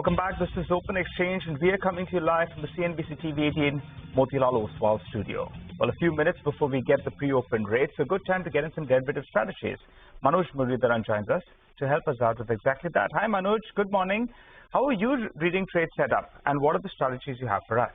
Welcome back. This is Open Exchange, and we are coming to you live from the CNBC TV18 Motilal Oswal studio. Well, a few minutes before we get the pre-open rates, a good time to get in some derivative strategies. Manoj Murlidharan joins us to help us out with exactly that. Hi, Manoj. Good morning. How are you reading trade setup, and what are the strategies you have for us?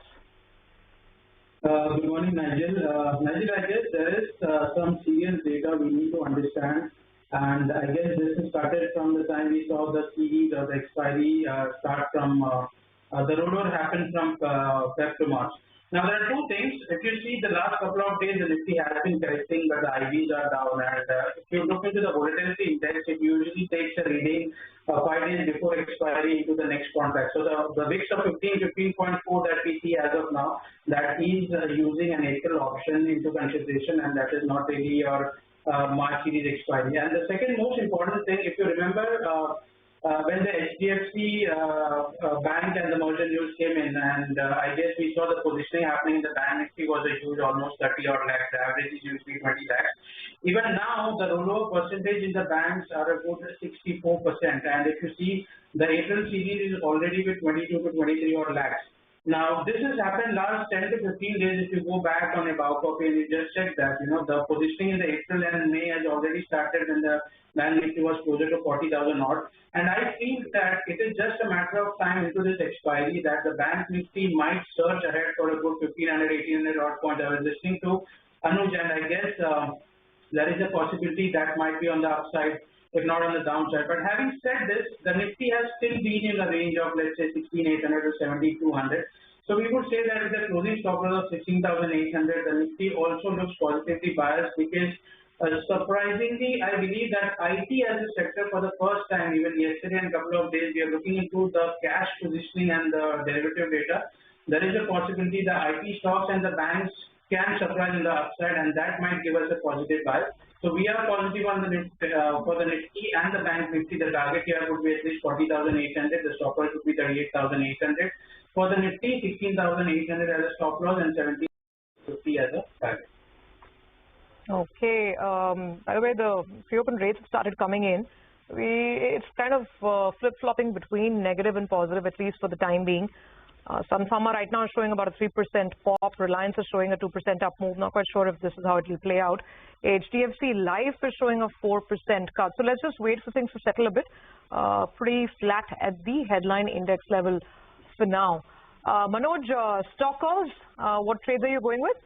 Good morning, Nigel. Nigel, I guess there is some serious data we need to understand. And I guess this has started from the time we saw the series or the expiry start from the rollover happened from Feb to March. Now there are two things. If you see the last couple of days, the Nifty has been correcting, but the IVs are down. And if you look into the volatility index, it usually takes a reading 5 days before expiry into the next contract. So the VIX of 15.4 that we see as of now, that is using an April option into consideration, and that is not really your March series expiry. And the second most important thing, if you remember, when the HDFC bank and the merger news came in, and I guess we saw the positioning happening in the bank Nifty was a huge, almost 30 odd lakhs. The average is usually 20 lakhs. Even now, the rollover percentage in the banks are a good 64%. And if you see, the April series is already with 22 to 23 odd lakhs. Now, this has happened last 10 to 15 days. If you go back on a bow copy and you just check that, the positioning in the April and May has already started when the Bank Nifty was closer to 40,000 odd. And I feel that it is just a matter of time into this expiry that the Bank Nifty might surge ahead for a good 1,500, 1,800 odd points. I was listening to Manoj, and I guess there is a possibility that might be on the upside, if not on the downside. But having said this, the Nifty has still been in the range of, let's say, 16,800 to 7,200. So we would say that with the closing stop loss of 16,800, the Nifty also looks positively biased because surprisingly, I believe that IT as a sector for the first time, even yesterday and a couple of days, we are looking into the cash positioning and the derivative data. There is a possibility the IT stocks and the banks can surprise in the upside, and that might give us a positive bias. So we are positive on the for the Nifty and the Bank Nifty. The target here would be at least 40,800. The stop loss would be 38,800. For the Nifty, 16,800 as a stop loss and 17,50 as a target. Okay. By the way, the pre-open rates have started coming in. It's kind of flip-flopping between negative and positive, at least for the time being. Sun Pharma right now is showing about a 3% pop. Reliance is showing a 2% up move. Not quite sure if this is how it will play out. HDFC Life is showing a 4% cut. So let's just wait for things to settle a bit. Pretty flat at the headline index level for now. Manoj, stock calls, what trades are you going with?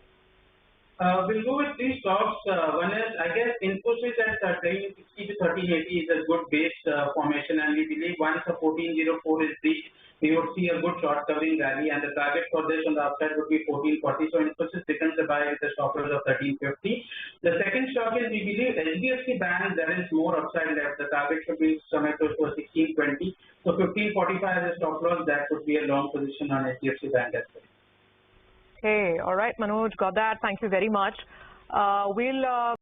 We'll go with three stocks. One is, I guess, Infosys at 1360 to 1380 is a good base formation, and we believe once the 1404 is reached, we would see a good short covering rally, and the target for this on the upside would be 1440. So Infosys becomes a buy with a stop loss of 1350. The second stock is, we believe, HDFC Bank, there is more upside left. The target should be somewhere close to 1620. So 1545 as a stop loss, that would be a long position on HDFC Bank as well. Okay, all right, Manoj, got that. Thank you very much. We'll